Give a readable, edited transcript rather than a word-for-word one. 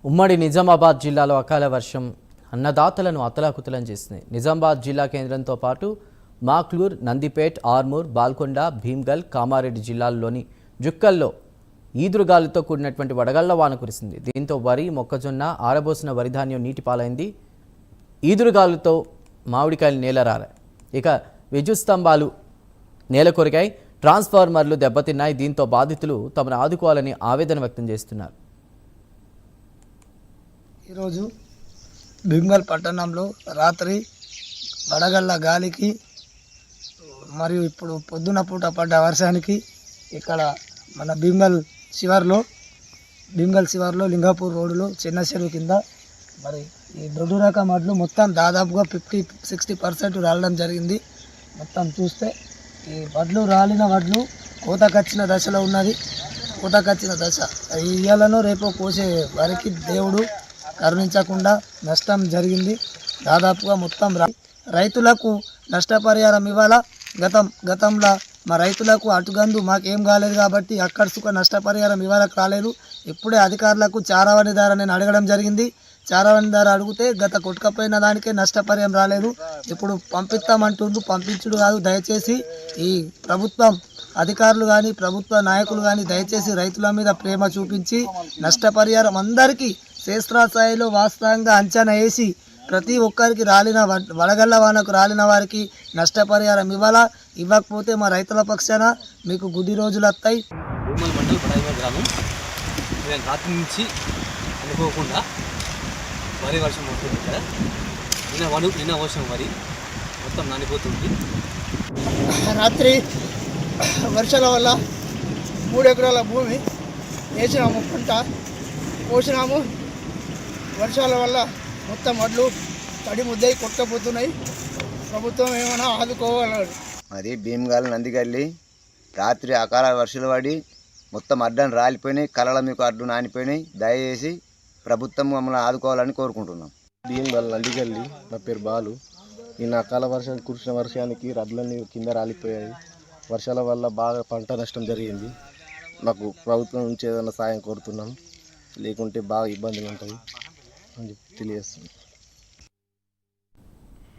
ఉమ్మడి నిజామాబాద్ జిల్లాలో అకాల వర్షం అన్నదాతలను అతలాకుతలం చేసింది. నిజామాబాద్ జిల్లా కేంద్రంతో పాటు మాక్లూర్, నందిపేట్, ఆర్మూర్, బాల్కొండ, భీమ్గల్, కామారెడ్డి జిల్లాల్లోని జుక్కల్లో ఈదురుగాలితో కూడినటువంటి వడగళ్ల వాన కురిసింది. దీంతో వరి, మొక్కజొన్న, ఆరబోసిన వరి ధాన్యం నీటిపాలైంది. ఈదురుగాలుతో మామిడికాయలు నేలరారాయి. ఇక విద్యుత్ స్తంభాలు నేల కొరిగాయి, ట్రాన్స్ఫార్మర్లు దెబ్బతిన్నాయి. దీంతో బాధితులు తమను ఆదుకోవాలని ఆవేదన వ్యక్తం చేస్తున్నారు. ఈరోజు భీమ్గల్ పట్టణంలో రాత్రి వడగళ్ళ గాలికి మరియు ఇప్పుడు పొద్దున పూట పడ్డ వర్షానికి ఇక్కడ మన భీమ్గల్ శివార్లో లింగాపూర్ రోడ్డులో చిన్న చెరువు కింద మరి ఈ దొడ్డు రకం వడ్లు మొత్తం దాదాపుగా 50-60% రాలడం జరిగింది. మొత్తం చూస్తే ఈ రాలిన వడ్లు కోతకొచ్చిన దశలో ఉన్నది. కోతకొచ్చిన దశ ఇయ్యాలను రేపు కోసే వారికి దేవుడు కరుణించకుండా నష్టం జరిగింది. దాదాపుగా మొత్తం రైతులకు నష్టపరిహారం ఇవ్వాలా. గతంలో మా రైతులకు అటుగందు మాకేం కాలేదు కాబట్టి అక్కడ సుఖ నష్టపరిహారం ఇవ్వాలకు రాలేదు. ఇప్పుడే అధికారులకు చారావణి ద్వారా నేను అడగడం జరిగింది. చారావణి ద్వారా అడిగితే గత కొట్టుకపోయిన దానికే నష్టపరిహారం రాలేదు. ఇప్పుడు పంపిస్తామంటుండ్రు. పంపించుడు కాదు, దయచేసి ఈ ప్రభుత్వం అధికారులు కానీ ప్రభుత్వ నాయకులు కానీ దయచేసి రైతుల మీద ప్రేమ చూపించి నష్టపరిహారం అందరికీ క్షేత్రస్థాయిలో వాస్తవంగా అంచనా వేసి ప్రతి ఒక్కరికి రాలిన వడగళ్ల వానకు రాలిన వారికి నష్టపరిహారం ఇవ్వాలా. ఇవ్వకపోతే మా రైతుల పక్షాన మీకు గుడ్డి రోజులు వస్తాయి. రాత్రి నుంచి అనుకోకుండా వరి వర్షం వస్తుంది. ఇక్కడ నిన్న వర్షం వరి మొత్తం నానిపోతుంది. రాత్రి వర్షాల వల్ల 3 ఎకరాల భూమి వేసినాము, పంట పోసినాము. వర్షాల వల్ల మొత్తం వడ్లు తడి ముద్దయి కొట్టకపోతున్నాయి. ప్రభుత్వం ఏమైనా ఆదుకోవాలి. అది భీమ్గల్ నందిగల్లి రాత్రి అకాల వర్షాలు పడి మొత్తం అడ్డను రాలిపోయినాయి. కళల మీకు అడ్డు నానిపోయినాయి. దయచేసి ప్రభుత్వం మమ్మల్ని ఆదుకోవాలని కోరుకుంటున్నాం. భీమ్గల్ నందిగల్లి, నా పేరు బాలు. నిన్న అకాల వర్షం కురిసిన వర్షానికి రడ్లన్నీ కింద రాలిపోయాయి. వర్షాల వల్ల బాగా పంట నష్టం జరిగింది. మాకు ప్రభుత్వం నుంచి ఏదైనా సాయం కోరుతున్నాం, లేకుంటే బాగా ఇబ్బందులు ఉంటాయి అని తెలియజేస్తున్నాం.